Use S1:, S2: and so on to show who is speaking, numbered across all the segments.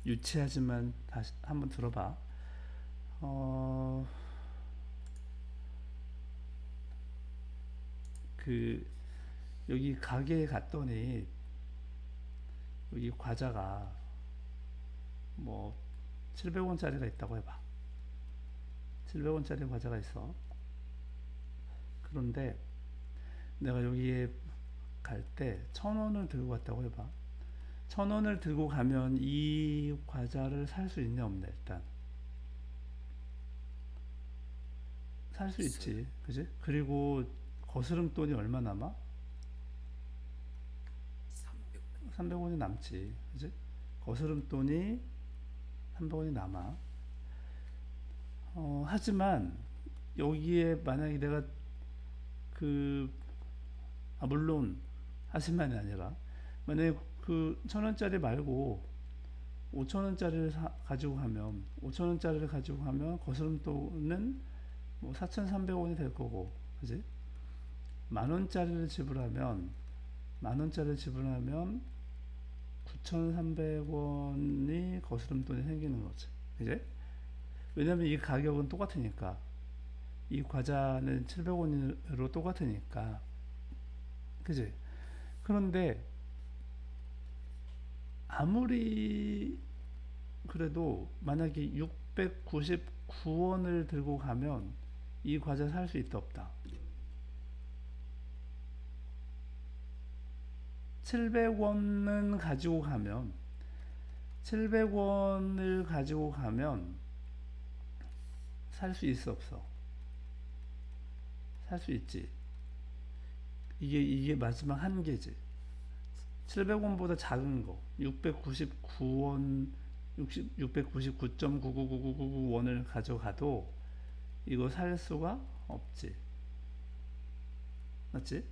S1: 유치하지만 다시 한번 들어봐. 어, 그 여기 가게에 갔더니 여기 과자가 뭐 700원짜리가 있다고 해봐. 700원짜리 과자가 있어. 그런데 내가 여기에 갈 때 1000원을 들고 갔다고 해봐. 1000원을 들고 가면 이 과자를 살 수 있냐 없냐. 일단 살 수
S2: 있어요.
S1: 있지, 그지? 그리고 거스름 돈이 얼마 남아?
S2: 300원.
S1: 300원이 남지, 그지? 거스름 돈이 300원이 남아. 하지만 여기에 만약에 내가 그 물론 하지만이 아니라 만약에 그 1000원짜리 말고 5000원짜리를 가지고 가면 5000원짜리를 가지고 가면 거스름 돈은 뭐 4300원이 될 거고, 그지? 만원짜리를 지불하면 만원짜리를 지불하면 9300원이 거스름돈이 생기는 거지, 그지? 왜냐면 이 가격은 똑같으니까, 이 과자는 700원으로 똑같으니까, 그지? 그런데 아무리 그래도 만약에 699원을 들고 가면 이 과자 살 수 있다 없다? 700원은 가지고 가면 700원을 가지고 가면 살 수 있어 없어? 살 수 있지. 이게 마지막 한계지. 700원보다 작은 거 699원 699.99999원을 가져가도 이거 살 수가 없지. 맞지?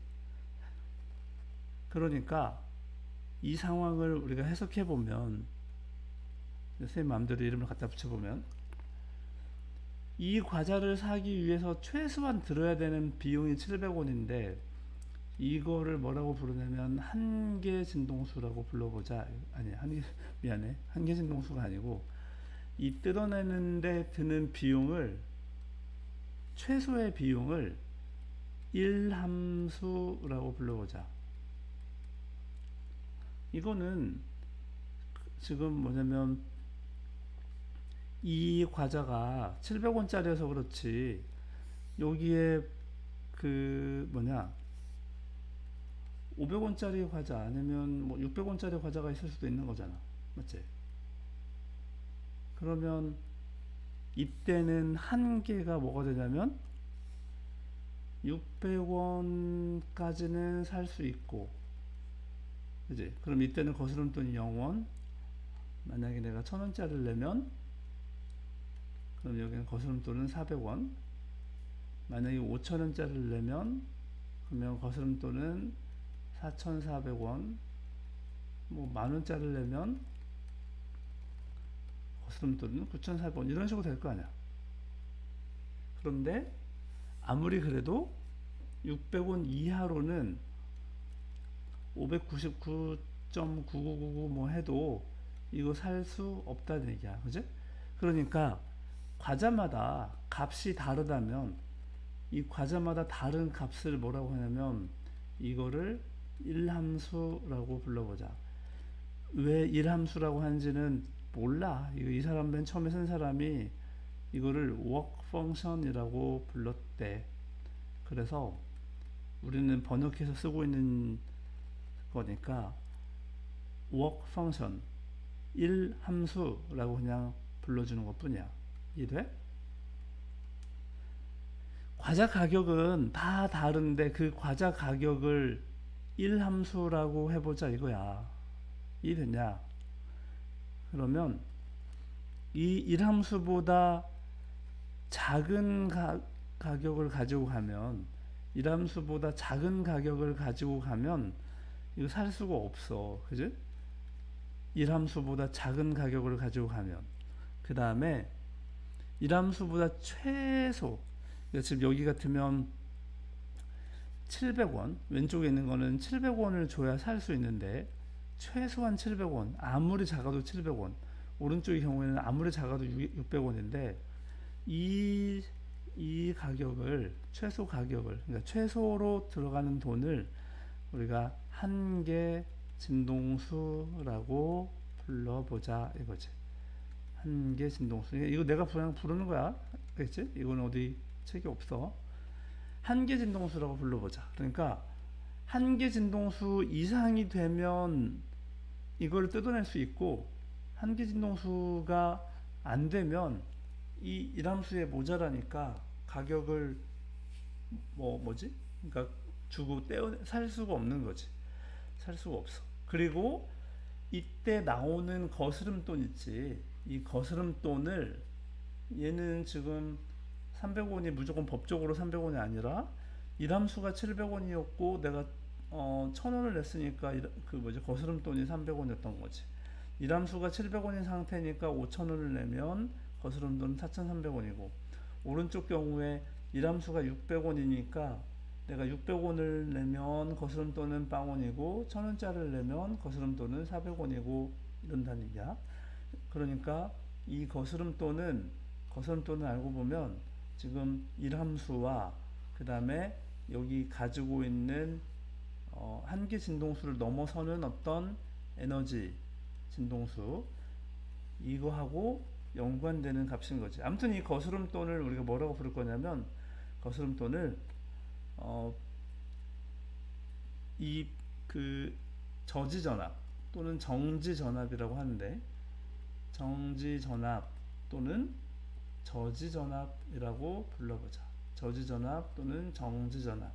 S1: 그러니까 이 상황을 우리가 해석해 보면, 선생님 마음대로 이름을 갖다 붙여보면, 이 과자를 사기 위해서 최소한 들어야 되는 비용이 700원인데 이거를 뭐라고 부르냐면 한계 진동수라고 불러보자. 아니, 미안해, 한계 진동수가 아니고 이 뜯어내는데 드는 비용을, 최소의 비용을 1함수라고 불러보자. 이거는 지금 뭐냐면 이 과자가 700원짜리여서 그렇지 여기에 그 뭐냐 500원짜리 과자 아니면 뭐 600원짜리 과자가 있을 수도 있는 거잖아. 맞지? 그러면 이때는 한계가 뭐가 되냐면 600원까지는 살 수 있고, 그지? 그럼 이때는 거스름돈이 0원. 만약에 내가 1000원짜리를 내면 그럼 여기는 거스름돈은 400원. 만약에 5000원짜리를 내면 그러면 거스름돈은 4400원. 뭐 만원짜리를 내면 거스름돈은 9400원. 이런 식으로 될 거 아니야. 그런데 아무리 그래도 600원 이하로는 599.9999 뭐 해도 이거 살 수 없다는 얘기야. 그지? 그러니까 과자마다 값이 다르다면 이 과자마다 다른 값을 뭐라고 하냐면 이거를 일함수라고 불러보자. 왜 일함수라고 하는지는 몰라. 이 사람 맨 처음에 쓴 사람이 이거를 work function이라고 불렀대. 그래서 우리는 번역해서 쓰고 있는 거니까 work function, 일 함수라고 그냥 불러주는 것 뿐이야. 이해돼? 과자 가격은 다 다른데 그 과자 가격을 일 함수라고 해보자 이거야. 이해됐냐? 그러면 이 일 함수보다 작은 가격을 가지고 가면, 일 함수보다 작은 가격을 가지고 가면 이거 살 수가 없어. 그지? 일함수보다 작은 가격을 가지고 가면, 그 다음에 일함수보다 최소, 그러니까 지금 여기 같으면 700원, 왼쪽에 있는 거는 700원을 줘야 살 수 있는데 최소한 700원, 아무리 작아도 700원, 오른쪽의 경우에는 아무리 작아도 600원인데 이, 이 가격을 최소 가격을 그러니까 최소로 들어가는 돈을 우리가 한계 진동수라고 불러보자 이거지. 한계 진동수. 이거 내가 그냥 부르는 거야. 그렇지? 이건 어디 책이 없어. 한계 진동수라고 불러보자. 그러니까 한계 진동수 이상이 되면 이걸 뜯어낼 수 있고 한계 진동수가 안 되면 이 일함수에 모자라니까 가격을 뭐지? 그러니까 주고 살 수가 없는 거지. 살 수가 없어. 그리고 이때 나오는 거스름돈 있지. 이 거스름돈을 얘는 지금 300원이 무조건 법적으로 300원이 아니라 일함수가 700원이었고 내가 1000원을 냈으니까 그 뭐지 거스름돈이 300원이었던 거지. 일함수가 700원인 상태니까 5000원을 내면 거스름돈은 4300원이고 오른쪽 경우에 일함수가 600원이니까 내가 600원을 내면 거스름돈은 빵원이고 1000원짜리를 내면 거스름돈은 400원이고 이런다는 얘기야. 그러니까 이 거스름돈은 알고 보면 지금 일함수와 그 다음에 여기 가지고 있는 한계 진동수를 넘어서는 어떤 에너지 진동수 이거하고 연관되는 값인 거지. 아무튼 이 거스름돈을 우리가 뭐라고 부를 거냐면 거스름돈을 이 그 저지전압 또는 정지전압이라고 하는데 정지전압 또는 저지전압이라고 불러보자. 저지전압 또는 정지전압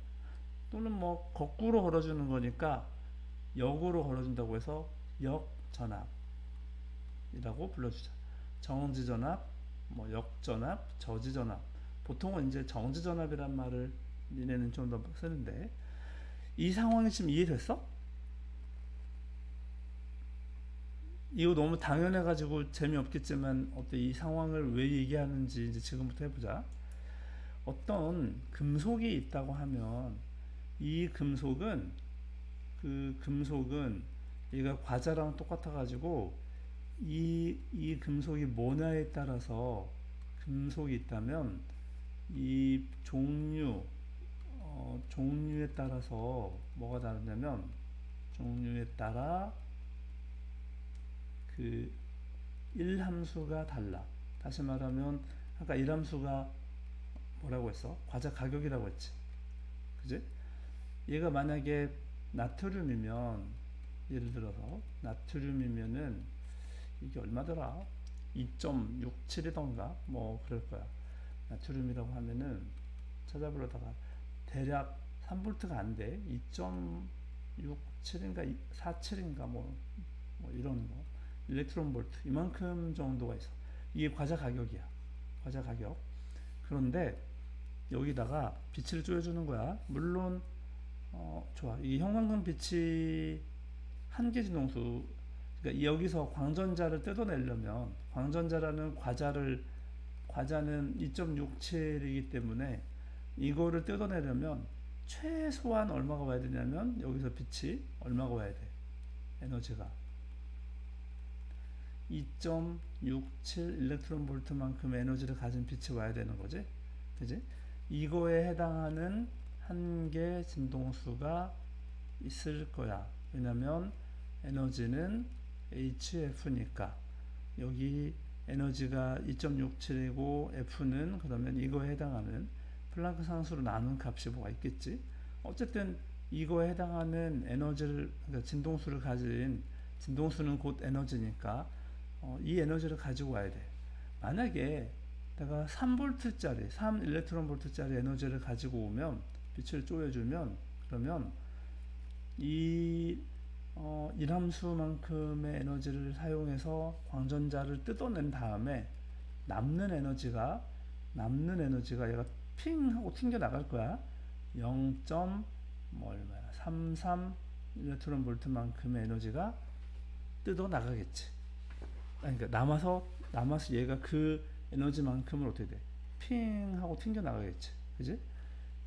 S1: 또는 뭐 거꾸로 걸어주는 거니까 역으로 걸어준다고 해서 역전압이라고 불러주자. 정지전압, 뭐 역전압, 저지전압. 보통은 이제 정지전압이란 말을 니네는 좀 더 쓰는데 이 상황이 지금 이해됐어? 이거 너무 당연해가지고 재미없겠지만 어때 이 상황을 왜 얘기하는지 이제 지금부터 해보자. 어떤 금속이 있다고 하면 이 금속은 얘가 과자랑 똑같아가지고 이 금속이 뭐냐에 따라서 금속이 있다면 이 종류에 따라서 뭐가 다르냐면 종류에 따라 그 1함수가 달라. 다시 말하면 아까 1함수가 뭐라고 했어? 과자 가격이라고 했지. 그지? 얘가 만약에 나트륨이면 예를 들어서 나트륨이면은 이게 얼마더라? 2.67이던가 뭐 그럴 거야. 나트륨이라고 하면은 찾아보려다가 대략 3볼트가 안 돼. 2.67인가 47인가 뭐 이런 거. 일렉트론 볼트 이만큼 정도가 있어. 이게 과자 가격이야. 과자 가격. 그런데 여기다가 빛을 쪼여주는 거야. 물론 좋아. 이 형광등 빛이 한계 진동수. 그러니까 여기서 광전자를 뜯어내려면 광전자라는 과자는 2.67이기 때문에 이거를 뜯어내려면 최소한 얼마가 와야 되냐면 여기서 빛이 얼마가 와야 돼. 에너지가 2.67 일렉트론 볼트만큼 에너지를 가진 빛이 와야 되는 거지. 그지? 이거에 해당하는 한계 진동수가 있을 거야. 왜냐면 에너지는 HF니까 여기 에너지가 2.67이고 F는 그러면 이거에 해당하는 플랑크 상수로 나눈 값이 뭐가 있겠지. 어쨌든 이거에 해당하는 에너지를 그러니까 진동수를 가진 진동수는 곧 에너지니까 이 에너지를 가지고 와야 돼. 만약에 내가 3볼트짜리 3 일렉트론 볼트짜리 에너지를 가지고 오면 빛을 쪼여주면 그러면 이 일함수만큼의 에너지를 사용해서 광전자를 뜯어낸 다음에 남는 에너지가 얘가 핑 하고 튕겨 나갈 거야. 0.33 일렉트론 볼트만큼의 에너지가 뜯어 나가겠지. 그러니까 남아서 얘가 그 에너지만큼을 어떻게 돼? 핑 하고 튕겨 나가겠지. 그지?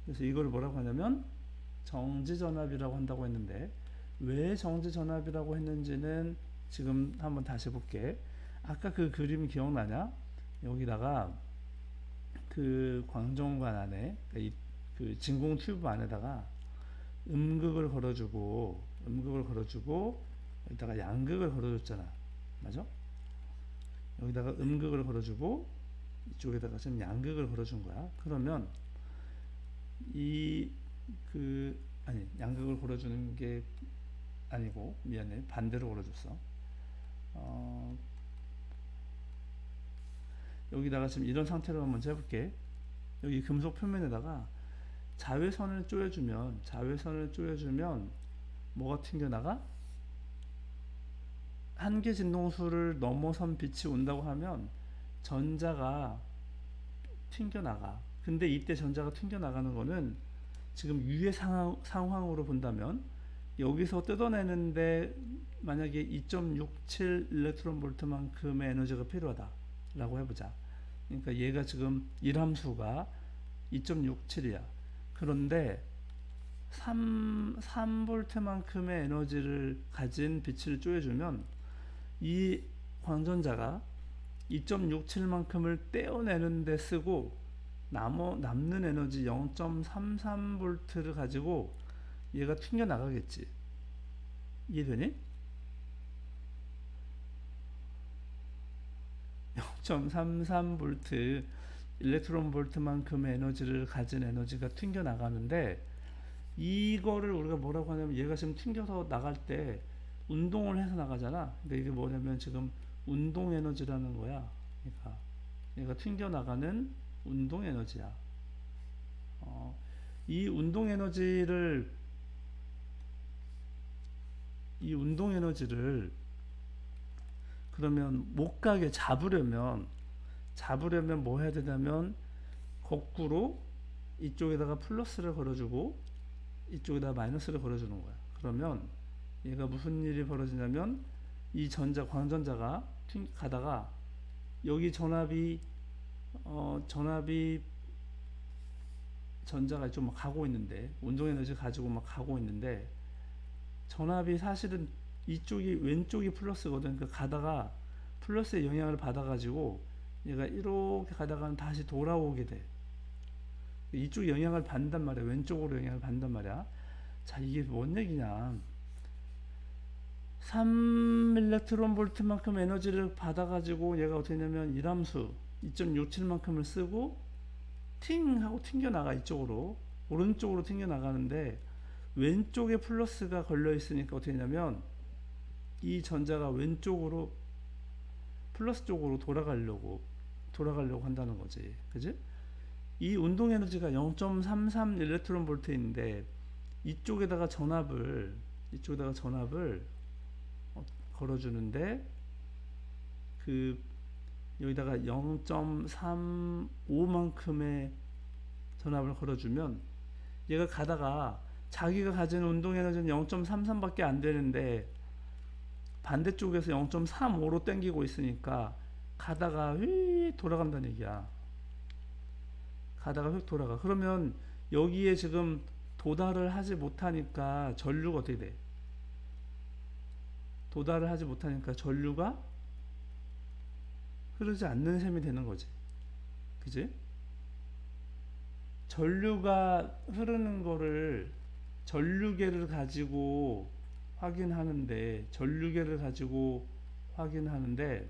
S1: 그래서 이걸 뭐라고 하냐면 정지전압이라고 한다고 했는데 왜 정지전압이라고 했는지는 지금 한번 다시 볼게. 아까 그 그림 기억나냐? 여기다가 그 광정관 안에 그 진공 튜브 안에다가 음극을 걸어주고 여기다가 양극을 걸어줬잖아. 맞아? 여기다가 음극을 걸어주고 이쪽에다가 지금 양극을 걸어준 거야. 그러면 이 그 아니 양극을 걸어주는 게 아니고 미안해, 반대로 걸어줬어. 어, 여기다가 지금 이런 상태로 먼저 해볼게. 여기 금속 표면에다가 자외선을 쪼여주면 뭐가 튕겨나가? 한계 진동수를 넘어선 빛이 온다고 하면 전자가 튕겨나가. 근데 이때 전자가 튕겨나가는 거는 지금 유해 상황으로 본다면 여기서 뜯어내는데 만약에 2.67 일렉트론 볼트만큼의 에너지가 필요하다 라고 해보자. 그러니까 얘가 지금 일함수가 2.67이야. 그런데 3볼트만큼의 에너지를 가진 빛을 쪼여주면 이 광전자가 2.67만큼을 떼어내는 데 쓰고 남는 에너지 0.33V를 가지고 얘가 튕겨나가겠지. 이해되니? 0.33V 일렉트론 볼트만큼의 에너지를 가진 에너지가 튕겨나가는데 이거를 우리가 뭐라고 하냐면 얘가 지금 튕겨서 나갈 때 운동을 해서 나가잖아. 근데 이게 뭐냐면 지금 운동 에너지라는 거야. 그러니까 얘가 튕겨나가는 운동 에너지야. 이 운동 에너지를 그러면 못 가게 잡으려면 뭐 해야 되냐면 거꾸로 이쪽에다가 플러스를 걸어주고 이쪽에다가 마이너스를 걸어주는 거야. 그러면 얘가 무슨 일이 벌어지냐면 이 광전자가 가다가 여기 전압이 전자가 좀 막 가고 있는데 운동 에너지 가지고 막 가고 있는데 전압이 사실은 이쪽이 왼쪽이 플러스거든. 그 가다가 플러스의 영향을 받아가지고 얘가 이렇게 가다가는 다시 돌아오게 돼. 이쪽 영향을 받는단 말이야. 왼쪽으로 영향을 받는단 말이야. 자, 이게 뭔 얘기냐? 3 일렉트론 볼트만큼 에너지를 받아가지고 얘가 어떻게 되냐면 일함수 2.67만큼을 쓰고 팅 하고 튕겨나가. 이쪽으로 오른쪽으로 튕겨나가는데 왼쪽에 플러스가 걸려 있으니까 어떻게 되냐면 이 전자가 왼쪽으로 플러스 쪽으로 돌아가려고 한다는 거지. 그지? 이 운동 에너지가 0.33 일렉트론 볼트인데 이쪽에다가 전압을 걸어주는데 여기다가 0.35만큼의 전압을 걸어주면 얘가 가다가 자기가 가진 운동 에너지는 0.33밖에 안 되는데 반대쪽에서 0.35로 당기고 있으니까 가다가 휙 돌아간다는 얘기야. 가다가 휙 돌아가. 그러면 여기에 지금 도달을 하지 못하니까 전류가 어떻게 돼? 도달을 하지 못하니까 전류가 흐르지 않는 셈이 되는 거지. 그지? 전류가 흐르는 거를 전류계를 가지고 확인하는데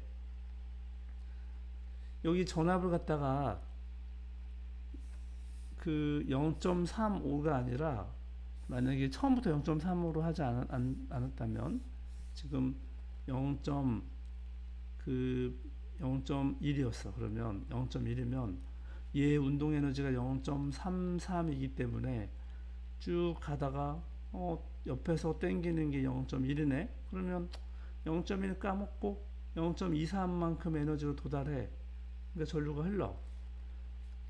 S1: 여기 전압을 갖다가 그 0.35가 아니라 만약에 처음부터 0.35로 하지 않았다면 지금 0.1이었어. 그러면 0.1이면 얘 운동 에너지가 0.33이기 때문에 쭉 가다가 옆에서 땡기는 게 0.1이네. 그러면 0.1 까먹고 0.23만큼 에너지로 도달해. 그러니까 전류가 흘러.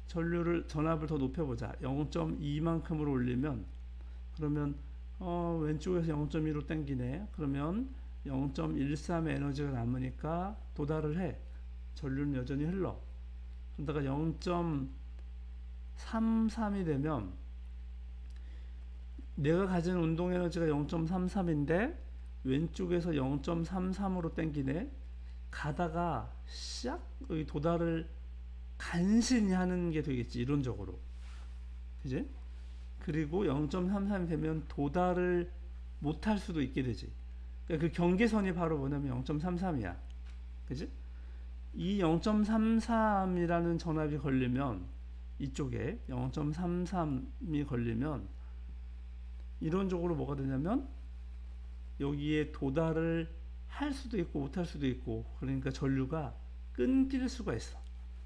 S1: 전압을 더 높여보자. 0.2만큼으로 올리면 그러면 왼쪽에서 0.2로 땡기네. 그러면 0.13의 에너지가 남으니까 도달을 해. 전류는 여전히 흘러. 그러다가 0.33이 되면 내가 가진 운동 에너지가 0.33인데 왼쪽에서 0.33으로 땡기네. 가다가 샥 여기 도달을 간신히 하는 게 되겠지, 이론적으로. 그지? 그리고 0.33이 되면 도달을 못할 수도 있게 되지. 그러니까 그 경계선이 바로 뭐냐면 0.33이야. 그지? 이 0.33이라는 전압이 걸리면, 이쪽에 0.33이 걸리면 이론적으로 뭐가 되냐면 여기에 도달을 할 수도 있고 못할 수도 있고, 그러니까 전류가 끊길 수가 있어.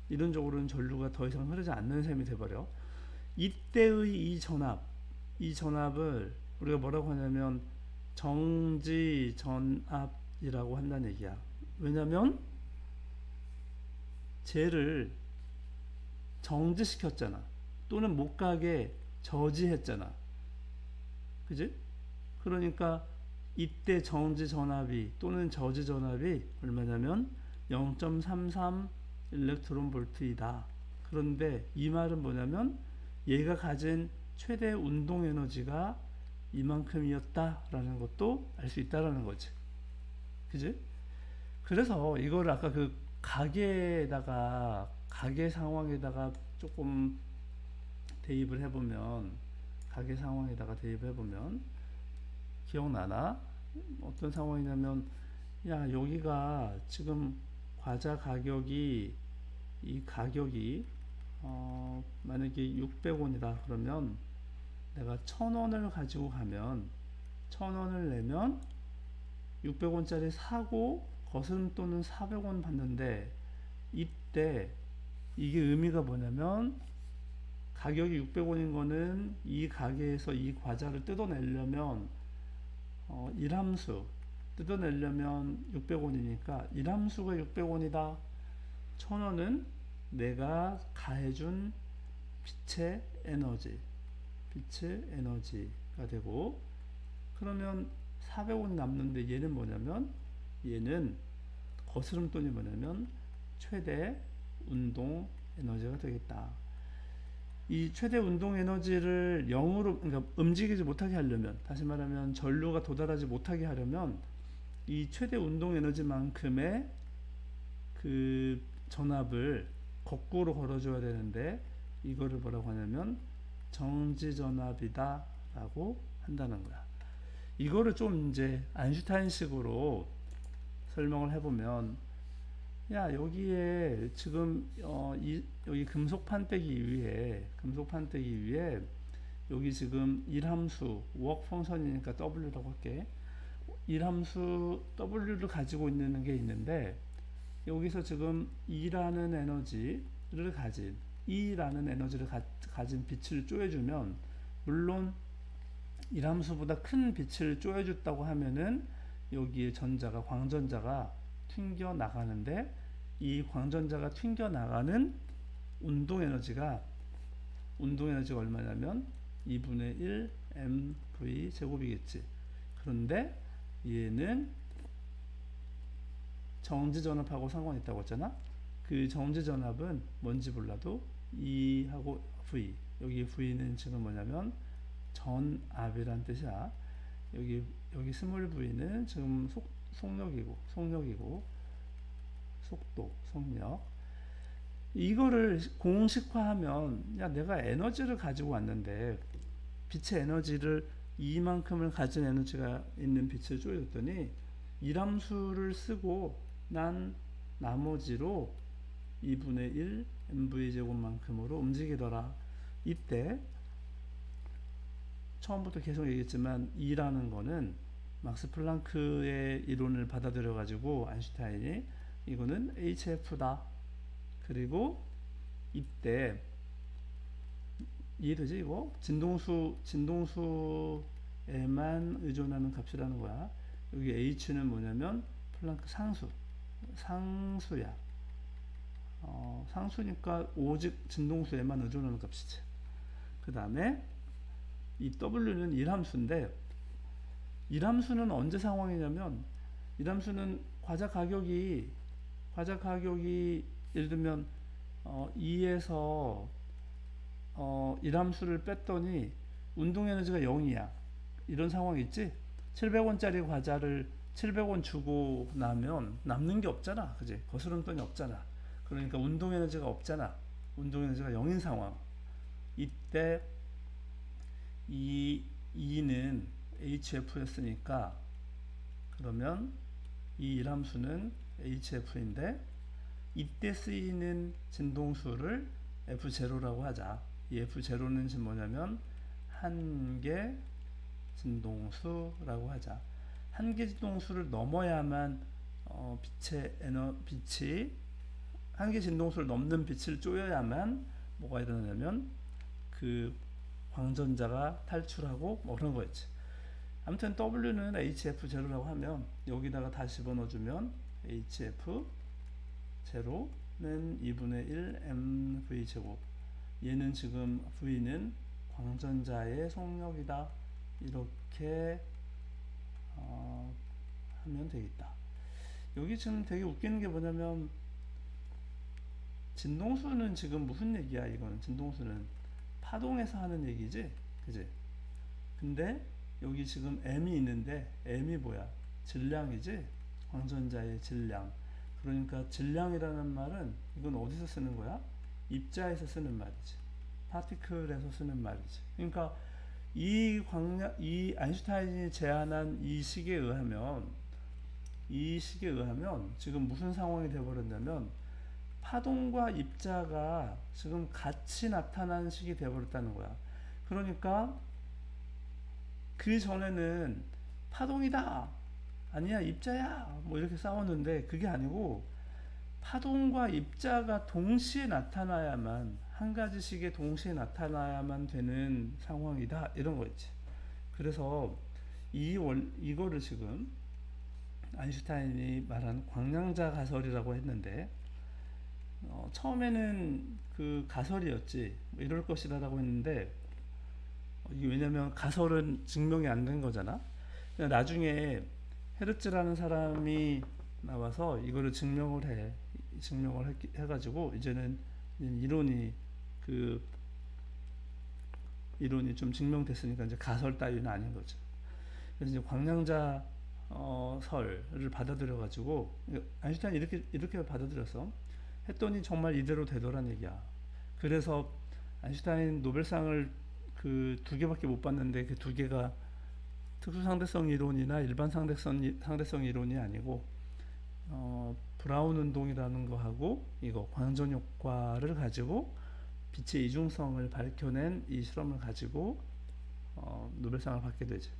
S1: 이론적으로는 전류가 더 이상 흐르지 않는 셈이 돼버려. 이때의 이 전압을 우리가 뭐라고 하냐면 정지 전압이라고 한다는 얘기야. 왜냐면 쟤를 정지시켰잖아. 또는 못 가게 저지했잖아. 그지? 그러니까 이때 정지 전압이 또는 저지 전압이 얼마냐면 0.33 일렉트론 볼트이다. 그런데 이 말은 뭐냐면 얘가 가진 최대 운동 에너지가 이만큼이었다라는 것도 알 수 있다라는 거지. 그지? 그래서 이걸 아까 그 가계 상황에다가 조금 대입을 해보면, 가계 상황에다가 대입을 해보면 기억나나? 어떤 상황이냐면, 야, 여기가 지금 과자 가격이, 이 가격이 만약에 600원이다 그러면 내가 1000원을 가지고 가면 1000원을 내면 600원짜리 사고 거스름돈은 400원 받는데, 이때 이게 의미가 뭐냐면 가격이 600원인 거는 이 가게에서 이 과자를 뜯어내려면 일함수 뜯어내려면 600원이니까 일함수가 600원이다. 1000원은 내가 가해준 빛의 에너지가 되고, 그러면 400원이 남는데 얘는 뭐냐면, 얘는 거스름돈이 뭐냐면 최대 운동 에너지가 되겠다. 이 최대 운동 에너지를 0으로, 그러니까 움직이지 못하게 하려면, 다시 말하면 전류가 도달하지 못하게 하려면 이 최대 운동 에너지만큼의 그 전압을 거꾸로 걸어줘야 되는데, 이거를 뭐라고 하냐면 정지전압이다 라고 한다는 거야. 이거를 좀 이제 아인슈타인식으로 설명을 해보면, 야, 여기에 지금 여기 금속 판때기 위에 여기 지금 일함수 워크 펑션이니까 W라고 할게. 일함수 W를 가지고 있는 게 있는데, 여기서 지금 E라는 에너지를 가진 빛을 쪼여주면, 물론 일함수보다 큰 빛을 쪼여줬다고 하면은 여기에 광전자가 튕겨 나가는데, 이 광전자가 튕겨 나가는 운동 에너지가 얼마냐면 2분의 1 mv 제곱이겠지. 그런데 얘는 정지전압하고 상관이 있다고 했잖아. 그 정지전압은 뭔지 몰라도 E하고 V, 여기 V는 지금 뭐냐면 전압이란 뜻이야. 여기 스몰 V는 지금 속력이고 속도, 속력. 이거를 공식화하면, 야, 내가 에너지를 가지고 왔는데 빛의 에너지를 이만큼을 가진 에너지가 있는 빛을 쪼여줬더니 일함수를 쓰고 난 나머지로 2분의 1 mv 제곱만큼으로 움직이더라. 이때 처음부터 계속 얘기했지만 E라는 거는 막스 플랑크의 이론을 받아들여 가지고 아인슈타인이 이거는 HF다. 그리고 이때 이해되지? 이거 진동수에만 의존하는 값이라는 거야. 여기 H는 뭐냐면 플랑크 상수야. 상수니까 오직 진동수에만 의존하는 값이지. 그 다음에 이 W는 일함수인데, 일함수는 언제 상황이냐면, 일함수는 과자 가격이 예를 들면 2에서 일함수를 뺐더니 운동 에너지가 0이야. 이런 상황이 있지. 700원짜리 과자를 700원 주고 나면 남는 게 없잖아. 그지? 거스름돈이 없잖아. 그러니까 운동 에너지가 없잖아. 운동 에너지가 0인 상황. 이때 이 E는 HF였으니까 그러면 이 일함수는 HF인데 이때 쓰이는 진동수를 F0라고 하자. 이 F0는 지금 뭐냐면 한계 진동수라고 하자. 한계 진동수를 넘어야만 빛이 한계 진동수를 넘는 빛을 쪼여야만 뭐가 일어나냐면 그 광전자가 탈출하고 뭐 그런 거였지. 아무튼 W는 HF0라고 하면 여기다가 다시 집어넣어주면 HF0는 2분의 1 mv 제곱. 얘는 지금 V는 광전자의 속력이다. 이렇게 하면 되겠다. 여기 지금 되게 웃기는 게 뭐냐면 진동수는 지금 무슨 얘기야? 이거는 진동수는 파동에서 하는 얘기지, 그지? 근데 여기 지금 M이 있는데 M이 뭐야? 질량이지? 광전자의 질량. 그러니까 질량이라는 말은 이건 어디서 쓰는 거야? 입자에서 쓰는 말이지. 파티클에서 쓰는 말이지. 그러니까 이 아인슈타인이 제안한 이 식에 의하면 지금 무슨 상황이 되어버렸냐면 파동과 입자가 지금 같이 나타나는 식이 되어버렸다는 거야. 그러니까 그 전에는 파동이다, 아니야 입자야, 뭐 이렇게 싸웠는데 그게 아니고 파동과 입자가 동시에 나타나야만, 한 가지 식에 동시에 나타나야만 되는 상황이다, 이런 거였지. 그래서 이거를 지금 아인슈타인이 말한 광량자 가설이라고 했는데 처음에는 그 가설이었지, 뭐 이럴 것이다라고 했는데 이게 왜냐면 가설은 증명이 안 된 거잖아. 나중에 헤르츠라는 사람이 나와서 이거를 증명을 해가지고 이제는 이론이 좀 증명됐으니까 이제 가설 따위는 아닌 거죠. 그래서 이제 광량자 설을 받아들여가지고 아인슈타인 이렇게 받아들였어. 했더니 정말 이대로 되더란 얘기야. 그래서 아인슈타인 노벨상을 그 2개밖에 못 받는데 그 2개가 특수상대성 이론이나 일반 상대성 이론이 아니고 브라운 운동이라는 거하고 이거 광전 효과를 가지고 빛의 이중성을 밝혀낸 이 실험을 가지고 노벨상을 받게 되지.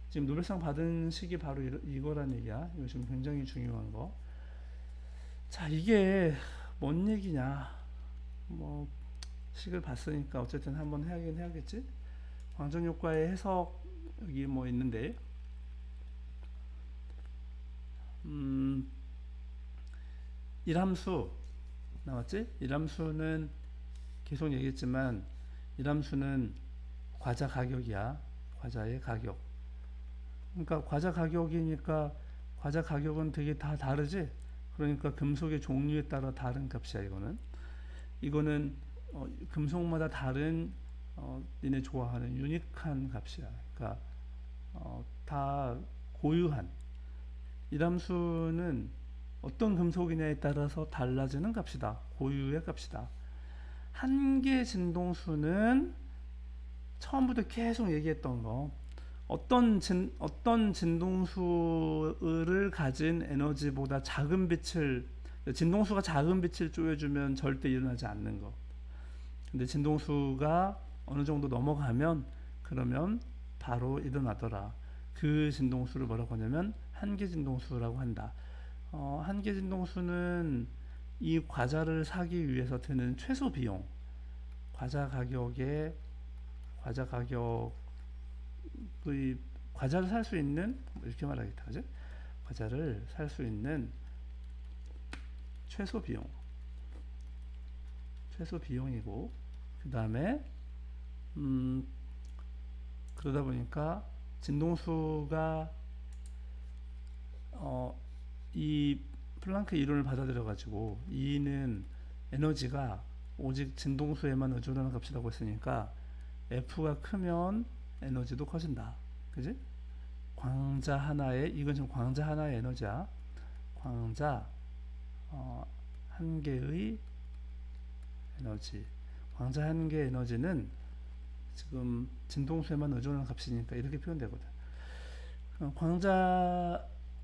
S1: 지금 노벨상 받은 시기 바로 이거란 얘기야. 이거 지금 굉장히 중요한 거. 자, 이게 뭔 얘기냐? 뭐 식을 봤으니까 어쨌든 한번 해야긴 해야겠지. 광전 효과의 해석 여기 뭐 있는데 일함수 나왔지? 일함수는 계속 얘기했지만 일함수는 과자 가격이야. 과자의 가격. 그러니까 과자 가격이니까 과자 가격은 되게 다 다르지? 그러니까 금속의 종류에 따라 다른 값이야. 이거는 금속마다 다른 니네 좋아하는 유니크한 값이야. 그러니까 다 고유한. 일함수는 어떤 금속이냐에 따라서 달라지는 값이다. 고유의 값이다. 한계 진동수는 처음부터 계속 얘기했던 거. 어떤 진동수를 가진 에너지보다 작은 빛을, 진동수가 작은 빛을 쪼여주면 절대 일어나지 않는 거. 근데 진동수가 어느 정도 넘어가면 그러면 바로 일어나더라. 그 진동수를 뭐라고 하냐면 한계 진동수라고 한다. 한계 진동수는 이 과자를 사기 위해서 드는 최소 비용, 과자를 살 수 있는, 이렇게 말하겠다, 그지? 과자를 살 수 있는 최소 비용이고, 그 다음에 그러다 보니까 진동수가 이 플랑크 이론을 받아들여 가지고 E는 에너지가 오직 진동수에만 의존하는 값이라고 했으니까 F가 크면 에너지도 커진다, 그지? 광자 하나의, 이건 지금 광자 하나의 에너지야. 광자 한 개의 에너지. 광자 한 개의 에너지는 지금 진동수에만 의존하는 값이니까 이렇게 표현되거든.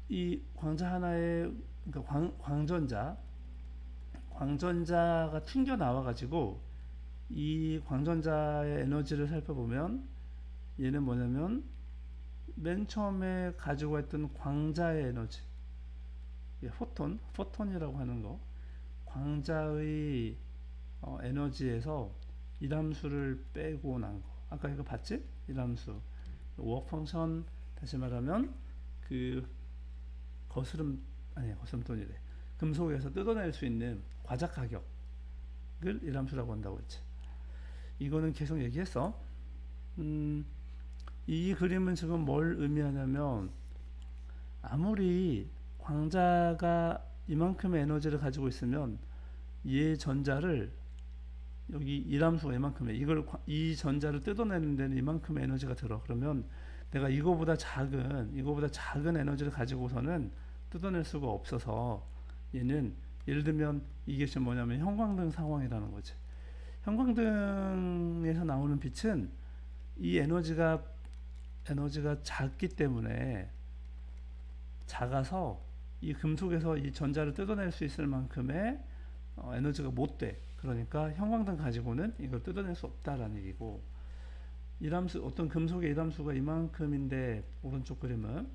S1: 이 광자 하나의, 그러니까 광전자가 튕겨 나와 가지고 이 광전자의 에너지를 살펴보면 얘는 뭐냐면 맨 처음에 가지고 있던 광자의 에너지, 포톤이라고 하는 거, 광자의 에너지에서 이함수를 빼고 난 거. 아까 이거 봤지? 이함수. 워크 펑션, 다시 말하면 그 거스름돈이래. 금속에서 뜯어낼 수 있는 과작 가격을 이함수라고 한다고 했지. 이거는 계속 얘기했어. 이 그림은 지금 뭘 의미하냐면, 아무리 광자가 이만큼의 에너지를 가지고 있으면 얘 전자를, 여기 이함수가 이만큼의, 이 전자를 뜯어내는 데는 이만큼의 에너지가 들어. 그러면 내가 이거보다 작은 에너지를 가지고서는 뜯어낼 수가 없어서, 얘는 예를 들면 이게 지금 뭐냐면 형광등 상황이라는 거지. 형광등에서 나오는 빛은 이 에너지가 작기 때문에, 작아서 이 금속에서 이 전자를 뜯어낼 수 있을 만큼의 에너지가 못 돼. 그러니까 형광등 가지고는 이걸 뜯어낼 수 없다라는 얘기고, 어떤 금속의 일함수가 이만큼인데, 오른쪽 그림은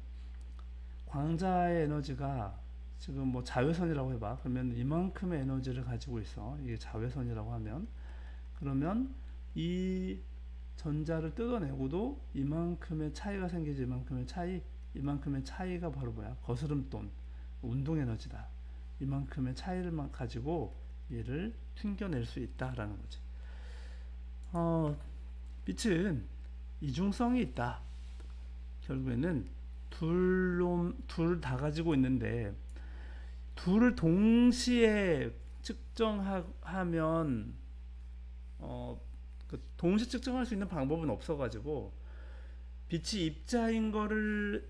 S1: 광자의 에너지가 지금 뭐 자외선이라고 해봐. 그러면 이만큼의 에너지를 가지고 있어. 이게 자외선이라고 하면, 그러면 이 전자를 뜯어내고도 이만큼의 차이가 생기지. 이만큼의 차이가 바로 뭐야? 거스름돈, 운동 에너지다. 이만큼의 차이를 가지고 얘를 튕겨낼 수 있다라는 거지. 빛은 이중성이 있다. 결국에는 둘 다 가지고 있는데, 둘을 동시에 측정하면 동시 측정할 수 있는 방법은 없어가지고, 빛이 입자인 거를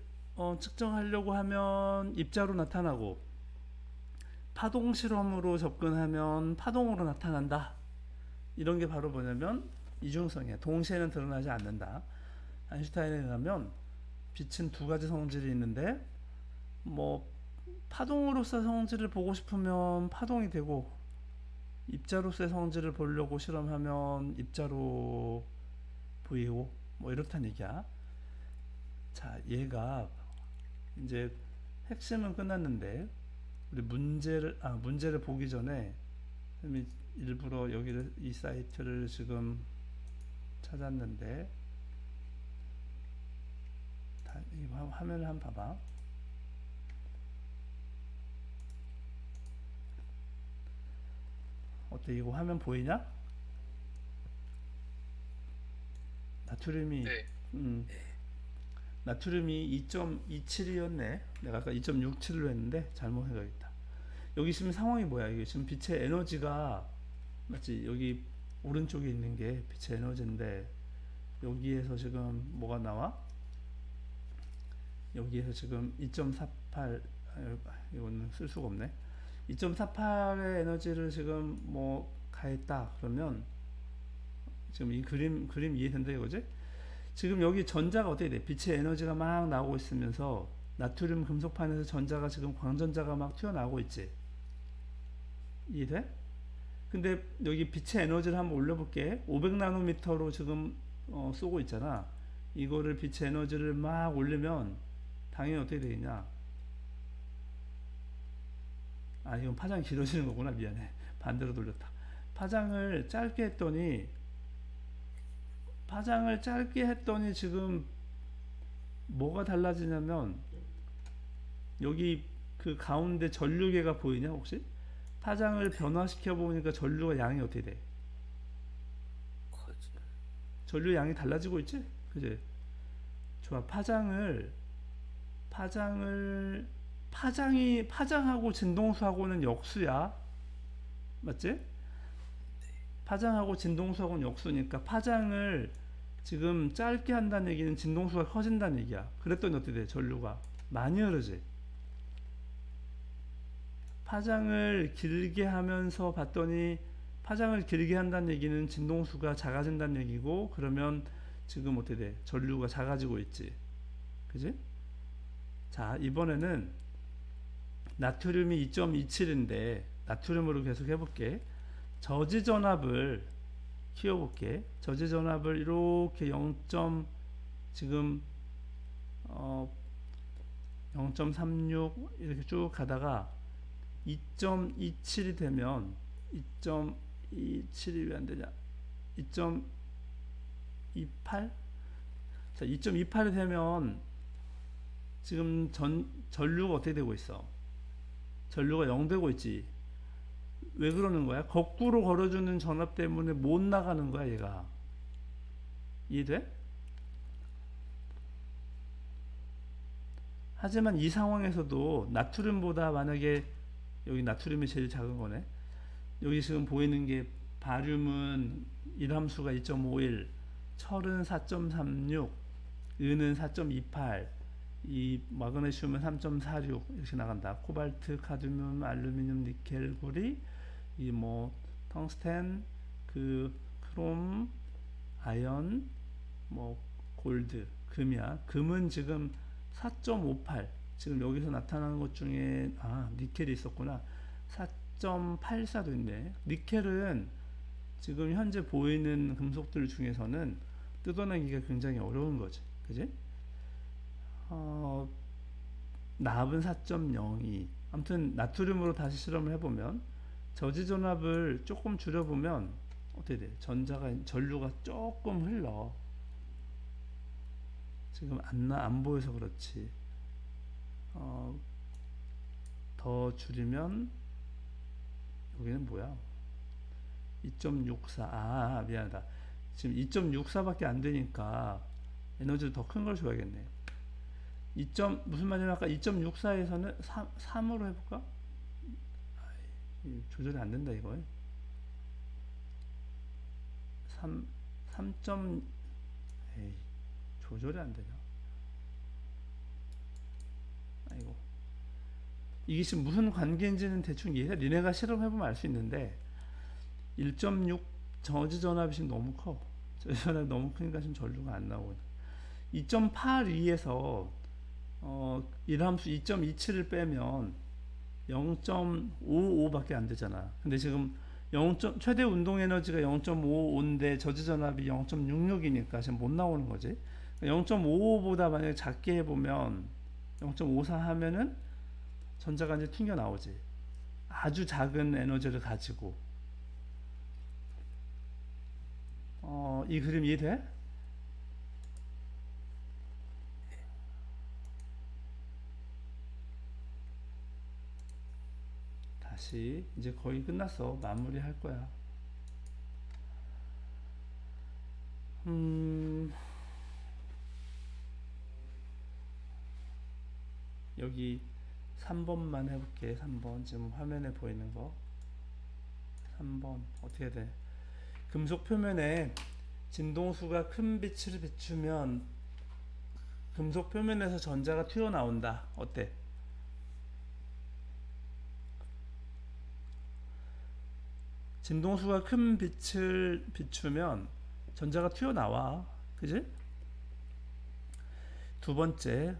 S1: 측정하려고 하면 입자로 나타나고, 파동 실험으로 접근하면 파동으로 나타난다. 이런 게 바로 뭐냐면 이중성이야. 동시에는 드러나지 않는다. 아인슈타인에 의하면 빛은 두 가지 성질이 있는데, 뭐 파동으로서 성질을 보고 싶으면 파동이 되고, 입자로서의 성질을 보려고 실험하면 입자로 보이고, 뭐 이렇다는 얘기야. 자, 얘가 이제 핵심은 끝났는데, 우리 문제를 보기 전에 일부러 이 사이트를 지금 찾았는데, 이 화면을 한번 봐봐. 어때? 이거 화면 보이냐? 나트륨이
S2: 네.
S1: 나트륨이 2.27이었네. 내가 아까 2.67로 했는데 잘못 해가겠다. 여기 지금 상황이 뭐야? 이게 지금 빛의 에너지가, 맞지? 여기 오른쪽에 있는 게 빛의 에너지인데, 여기에서 지금 뭐가 나와? 여기에서 지금 2.48, 이거는 쓸 수가 없네. 2.48의 에너지를 지금 뭐 가했다. 그러면 지금 이 그림 이해된다 이거지? 지금 여기 전자가 어떻게 돼? 빛의 에너지가 막 나오고 있으면서 나트륨 금속판에서 전자가 지금 광전자가 막 튀어나오고 있지. 이해돼? 근데 여기 빛의 에너지를 한번 올려볼게. 500나노미터로 지금 쏘고 있잖아. 이거를 빛의 에너지를 막 올리면 당연히 어떻게 되겠냐? 이건 파장이 길어지는 거구나. 미안해. 반대로 돌렸다. 파장을 짧게 했더니 지금 뭐가 달라지냐면, 여기 그 가운데 전류계가 보이냐 혹시? 파장을 변화시켜 보니까 전류가 양이 어떻게 돼? 전류 양이 달라지고 있지? 그지? 좋아. 파장하고 진동수하고는 역수야. 맞지? 파장하고 진동수하고는 역수니까, 파장을 지금 짧게 한다는 얘기는 진동수가 커진다는 얘기야. 그랬더니 어떻게 돼? 전류가 많이 흐르지. 파장을 길게 하면서 봤더니 파장을 길게 한다는 얘기는 진동수가 작아진다는 얘기고, 그러면 지금 어떻게 돼? 전류가 작아지고 있지. 그지? 자, 이번에는 나트륨이 2.27인데 나트륨으로 계속 해볼게. 저지전압을 키워볼게. 저지전압을 이렇게 0. 지금 0.36 이렇게 쭉 가다가 2.27이 되면 2.27이 왜 안 되냐? 2.28? 자, 2.28이 되면 지금 전류가 어떻게 되고 있어? 전류가 0 되고 있지. 왜 그러는 거야? 거꾸로 걸어주는 전압 때문에 못 나가는 거야, 얘가. 이해돼? 하지만 이 상황에서도 나트륨보다 만약에 여기 나트륨이 제일 작은 거네. 여기 지금 보이는 게 바륨은 일함수가 2.51, 철은 4.36, 은은 4.28, 이 마그네슘은 3.46 이렇게 나간다. 코발트, 카드뮴, 알루미늄, 니켈, 구리, 이 뭐 텅스텐, 그 크롬, 아연, 뭐 골드, 금이야. 금은 지금 4.58. 지금 여기서 나타나는 것 중에 니켈이 있었구나. 4.84도 있네. 니켈은 지금 현재 보이는 금속들 중에서는 뜯어내기가 굉장히 어려운 거지. 그지? 납은 4.02. 아무튼 나트륨으로 다시 실험을 해보면 저지전압을 조금 줄여보면 어떻게 돼? 전류가 조금 흘러. 지금 안 보여서 그렇지. 더 줄이면 여기는 뭐야? 2.64. 미안하다. 지금 2.64밖에 안 되니까 에너지를 더 큰 걸 줘야겠네. 무슨 말이냐면 아까 2.64에서는 3으로 해볼까? 조절이 안 된다 이거. 3 에이, 조절이 안 되냐? 아이고. 이게 지금 무슨 관계인지는 대충 이해해. 니네가 실험해보면 알 수 있는데 1.6 저지전압이 지금 너무 커. 저지전압이 너무 크니까 지금 전류가 안 나오고 2.82에서 일함수 2.27을 빼면 0.55밖에 안 되잖아. 근데 지금 최대 운동 에너지가 0.55인데 저지전압이 0.66이니까 지금 못 나오는 거지. 0.55보다 만약에 작게 해보면 0.54 하면은 전자가 이제 튕겨 나오지. 아주 작은 에너지를 가지고. 이 그림 이해돼? 다시 이제 거의 끝났어. 마무리 할 거야. 여기 3번만 해볼게. 3번 지금 화면에 보이는 거 3번 어떻게 돼? 금속 표면에 진동수가 큰 빛을 비추면 금속 표면에서 전자가 튀어나온다. 어때? 진동수가 큰 빛을 비추면 전자가 튀어나와. 그지? 두 번째,